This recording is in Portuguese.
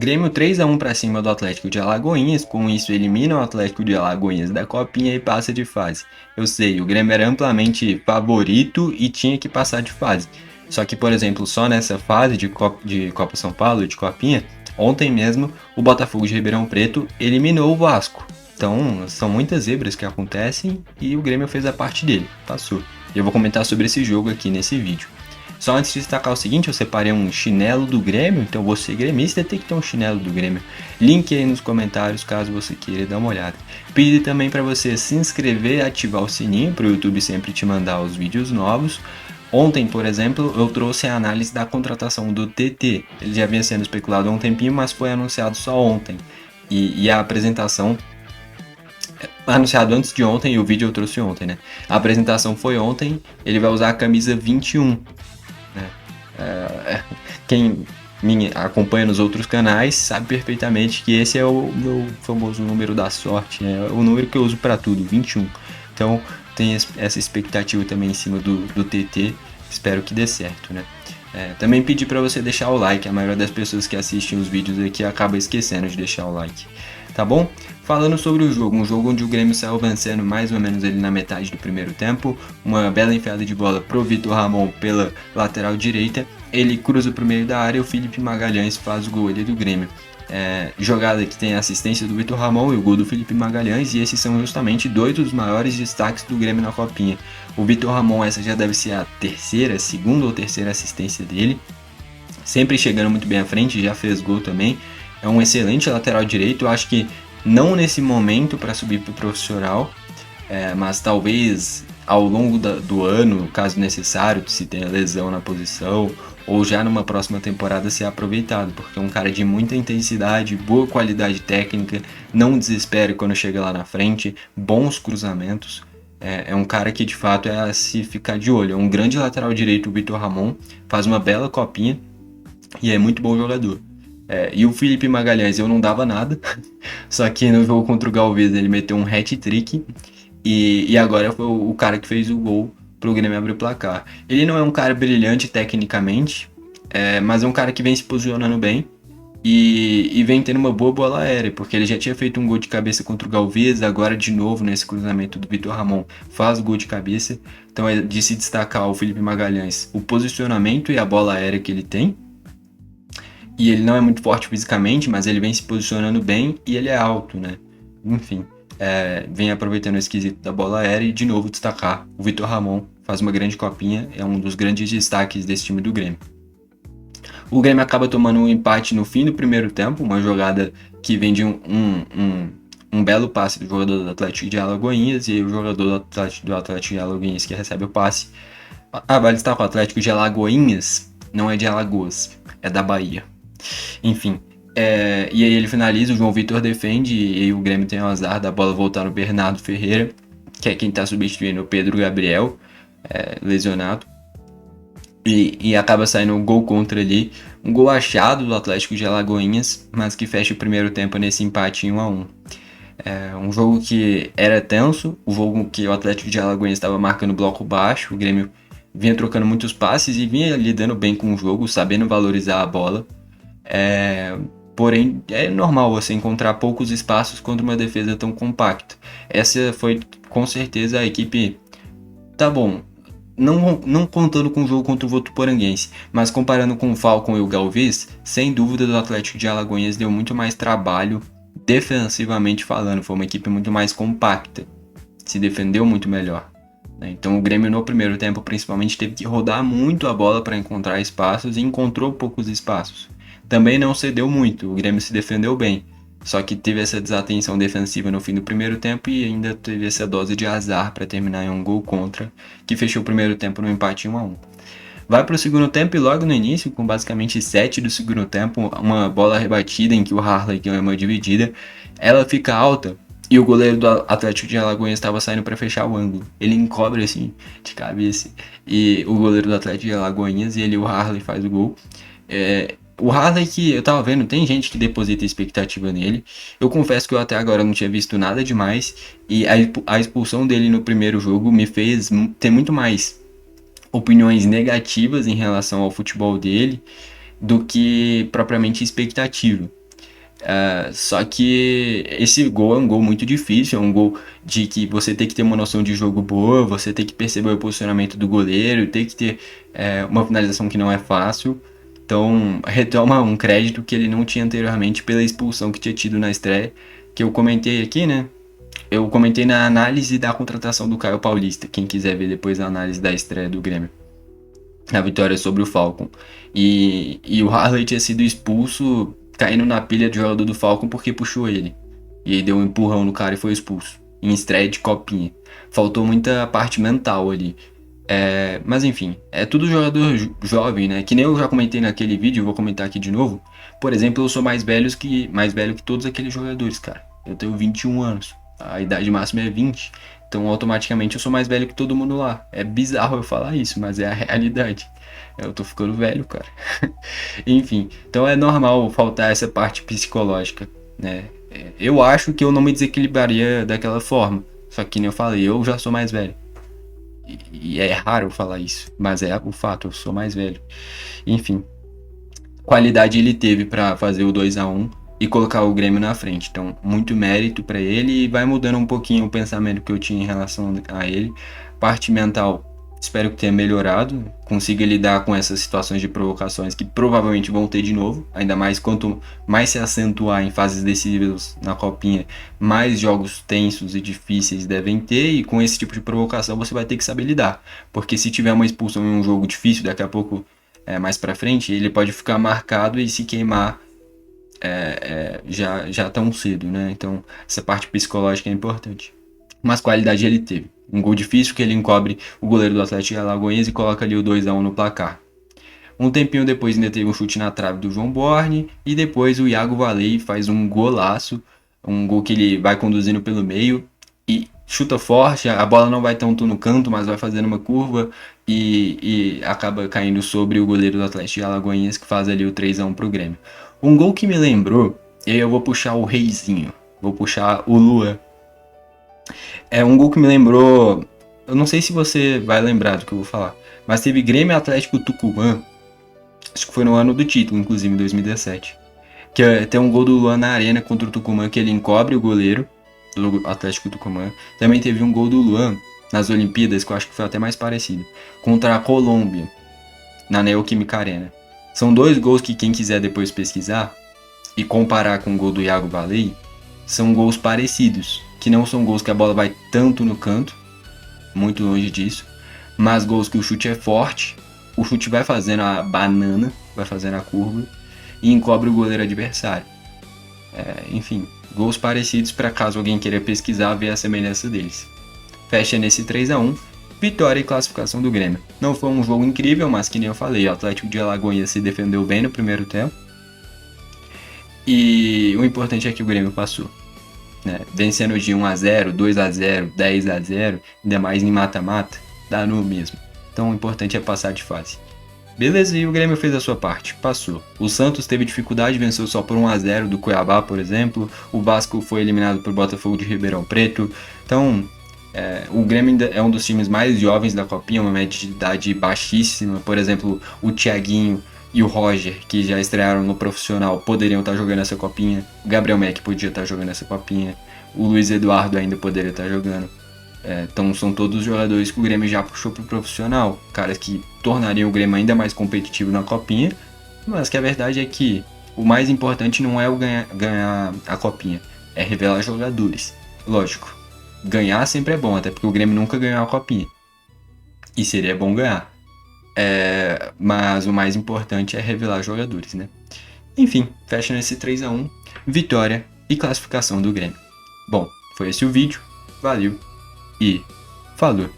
Grêmio 3-1 para cima do Atlético de Alagoinhas, com isso elimina o Atlético de Alagoinhas da Copinha e passa de fase. Eu sei, o Grêmio era amplamente favorito e tinha que passar de fase. Só que, por exemplo, só nessa fase de Copa São Paulo, de Copinha, ontem mesmo o Botafogo de Ribeirão Preto eliminou o Vasco. Então, são muitas zebras que acontecem e o Grêmio fez a parte dele, passou. E eu vou comentar sobre esse jogo aqui nesse vídeo. Só antes de destacar o seguinte, eu separei um chinelo do Grêmio, então você gremista tem que ter um chinelo do Grêmio. Link aí nos comentários caso você queira dar uma olhada. Pedi também para você se inscrever e ativar o sininho para o YouTube sempre te mandar os vídeos novos. Ontem, por exemplo, eu trouxe a análise da contratação do TT. Ele já vinha sendo especulado há um tempinho, mas foi anunciado só ontem. E a apresentação anunciado antes de ontem e o vídeo eu trouxe ontem, né? A apresentação foi ontem, ele vai usar a camisa 21. Quem me acompanha nos outros canais sabe perfeitamente que esse é o meu famoso número da sorte, né? O número que eu uso para tudo, 21. Então tem essa expectativa também em cima do TT, espero que dê certo, né? Também pedi para você deixar o like, a maioria das pessoas que assistem os vídeos aqui acaba esquecendo de deixar o like, tá bom? Falando sobre o jogo, um jogo onde o Grêmio saiu vencendo mais ou menos ali na metade do primeiro tempo, uma bela enfiada de bola pro Vitor Ramon pela lateral direita, ele cruza pro meio da área e o Felipe Magalhães faz o gol ali do Grêmio. Jogada que tem a assistência do Vitor Ramon e o gol do Felipe Magalhães, e esses são justamente dois dos maiores destaques do Grêmio na Copinha. O Vitor Ramon, essa já deve ser a segunda ou terceira assistência dele, sempre chegando muito bem à frente, já fez gol também, é um excelente lateral direito, eu acho que não nesse momento para subir para o profissional, mas talvez ao longo do ano, caso necessário, se tenha lesão na posição, ou já numa próxima temporada ser aproveitado, porque é um cara de muita intensidade, boa qualidade técnica, não desespera quando chega lá na frente, bons cruzamentos. É um cara que de fato é a se ficar de olho. É um grande lateral direito, o Vitor Ramon, faz uma bela copinha e é muito bom jogador. E o Felipe Magalhães eu não dava nada, só que no jogo contra o Galvez ele meteu um hat-trick e agora foi o cara que fez o gol pro Grêmio abrir o placar. Ele não é um cara brilhante tecnicamente, mas é um cara que vem se posicionando bem e vem tendo uma boa bola aérea, porque ele já tinha feito um gol de cabeça contra o Galvez, agora de novo nesse cruzamento do Vitor Ramon faz gol de cabeça. Então é de se destacar o Felipe Magalhães, o posicionamento e a bola aérea que ele tem. E ele não é muito forte fisicamente, mas ele vem se posicionando bem e ele é alto, né? Enfim, vem aproveitando o esquisito da bola aérea e de novo destacar o Vitor Ramon, faz uma grande copinha, é um dos grandes destaques desse time do Grêmio. O Grêmio acaba tomando um empate no fim do primeiro tempo, uma jogada que vem de um belo passe do jogador do Atlético de Alagoinhas e o jogador do Atlético de Alagoinhas que recebe o passe. Vale destacar, o Atlético de Alagoinhas não é de Alagoas, é da Bahia. Enfim, e aí ele finaliza, o João Vitor defende e aí o Grêmio tem o azar da bola voltar no Bernardo Ferreira, que é quem está substituindo o Pedro Gabriel, lesionado. E acaba saindo um gol contra ali, um gol achado do Atlético de Alagoinhas, mas que fecha o primeiro tempo nesse empate em 1-1. Um jogo que era tenso, o jogo que o Atlético de Alagoinhas estava marcando bloco baixo, o Grêmio vinha trocando muitos passes e vinha lidando bem com o jogo, sabendo valorizar a bola. Porém, é normal você encontrar poucos espaços contra uma defesa tão compacta. Essa foi com certeza a equipe. Tá bom, não contando com o jogo contra o Votuporanguense, mas comparando com o Falcon e o Galvez, sem dúvida o Atlético de Alagoinhas deu muito mais trabalho defensivamente falando. Foi uma equipe muito mais compacta, se defendeu muito melhor. Então o Grêmio no primeiro tempo principalmente teve que rodar muito a bola para encontrar espaços e encontrou poucos espaços. Também não cedeu muito, o Grêmio se defendeu bem, só que teve essa desatenção defensiva no fim do primeiro tempo e ainda teve essa dose de azar para terminar em um gol contra, que fechou o primeiro tempo no empate 1-1. Vai para o segundo tempo e logo no início, com basicamente 7 do segundo tempo, uma bola rebatida em que o Harley ganha uma dividida, ela fica alta e o goleiro do Atlético de Alagoinhas estava saindo para fechar o ângulo. Ele encobre assim, de cabeça, e o goleiro do Atlético de Alagoinhas e o Harley faz o gol. O Harley que eu tava vendo, tem gente que deposita expectativa nele. Eu confesso que eu até agora não tinha visto nada demais. E a expulsão dele no primeiro jogo me fez ter muito mais opiniões negativas em relação ao futebol dele do que propriamente expectativa. Só que esse gol é um gol muito difícil, é um gol de que você tem que ter uma noção de jogo boa, você tem que perceber o posicionamento do goleiro, tem que ter uma finalização que não é fácil. Então, retoma um crédito que ele não tinha anteriormente pela expulsão que tinha tido na estreia, que eu comentei aqui, né? Eu comentei na análise da contratação do Caio Paulista, quem quiser ver depois a análise da estreia do Grêmio, a vitória sobre o Falcon. E o Harley tinha sido expulso caindo na pilha de jogador do Falcon porque puxou ele. E aí deu um empurrão no cara e foi expulso. Em estreia de copinha. Faltou muita parte mental ali. Mas enfim, é tudo jogador jovem, né? Que nem eu já comentei naquele vídeo, vou comentar aqui de novo. Por exemplo, eu sou mais velho que todos aqueles jogadores, cara. Eu tenho 21 anos. A idade máxima é 20. Então, automaticamente, eu sou mais velho que todo mundo lá. É bizarro eu falar isso, mas é a realidade. Eu tô ficando velho, cara. Enfim, então é normal faltar essa parte psicológica, né? Eu acho que eu não me desequilibraria daquela forma. Só que, nem eu falei, eu já sou mais velho. E é raro falar isso, mas é o fato, eu sou mais velho. Enfim, qualidade ele teve para fazer o 2-1 e colocar o Grêmio na frente. Então, muito mérito para ele e vai mudando um pouquinho o pensamento que eu tinha em relação a ele. Parte mental, espero que tenha melhorado, consiga lidar com essas situações de provocações que provavelmente vão ter de novo, ainda mais quanto mais se acentuar em fases decisivas na Copinha, mais jogos tensos e difíceis devem ter, e com esse tipo de provocação você vai ter que saber lidar, porque se tiver uma expulsão em um jogo difícil, daqui a pouco mais para frente, ele pode ficar marcado e se queimar já tão cedo, né? Então, essa parte psicológica é importante. Mas qualidade ele teve. Um gol difícil que ele encobre o goleiro do Atlético Alagoas e coloca ali o 2-1 no placar. Um tempinho depois ainda teve um chute na trave do João Borne e depois o Iago Valei faz um golaço, um gol que ele vai conduzindo pelo meio e chuta forte, a bola não vai tanto no canto, mas vai fazendo uma curva e acaba caindo sobre o goleiro do Atlético Alagoas que faz ali o 3-1 pro Grêmio. Um gol que me lembrou, e aí eu vou puxar o Reizinho, vou puxar o Luan. É um gol que me lembrou, eu não sei se você vai lembrar do que eu vou falar, mas teve Grêmio Atlético Tucumã, acho que foi no ano do título, inclusive em 2017. Tem um gol do Luan na arena contra o Tucumã que ele encobre o goleiro do Atlético Tucumã. Também teve um gol do Luan nas Olimpíadas, que eu acho que foi até mais parecido, contra a Colômbia, na Neoquímica Arena. São dois gols que quem quiser depois pesquisar e comparar com o gol do Iago Valei, são gols parecidos, que não são gols que a bola vai tanto no canto, muito longe disso, mas gols que o chute é forte, o chute vai fazendo a banana, vai fazendo a curva e encobre o goleiro adversário. Enfim, gols parecidos para caso alguém queira pesquisar, ver a semelhança deles. Fecha nesse 3-1, vitória e classificação do Grêmio. Não foi um jogo incrível, mas que nem eu falei, o Atlético de Alagoas se defendeu bem no primeiro tempo. E o importante é que o Grêmio passou. Né? Vencendo de 1-0, 2-0, 10-0, ainda mais em mata-mata, dá no mesmo. Então o importante é passar de fase. Beleza, e o Grêmio fez a sua parte, passou. O Santos teve dificuldade, venceu só por 1-0 do Cuiabá, por exemplo. O Vasco foi eliminado por Botafogo de Ribeirão Preto. Então, o Grêmio ainda é um dos times mais jovens da Copinha, uma média de idade baixíssima. Por exemplo, o Thiaguinho e o Roger, que já estrearam no profissional, poderiam estar jogando essa Copinha. O Gabriel Mack podia estar jogando essa Copinha. O Luiz Eduardo ainda poderia estar jogando. Então são todos jogadores que o Grêmio já puxou pro profissional, caras que tornariam o Grêmio ainda mais competitivo na Copinha, mas que a verdade é que o mais importante não é o ganhar a Copinha, é revelar jogadores. Lógico, ganhar sempre é bom, até porque o Grêmio nunca ganhou a Copinha, e seria bom ganhar, mas o mais importante é revelar jogadores, né? Enfim, fecha nesse 3-1, vitória e classificação do Grêmio. Bom, foi esse o vídeo, valeu! E falou!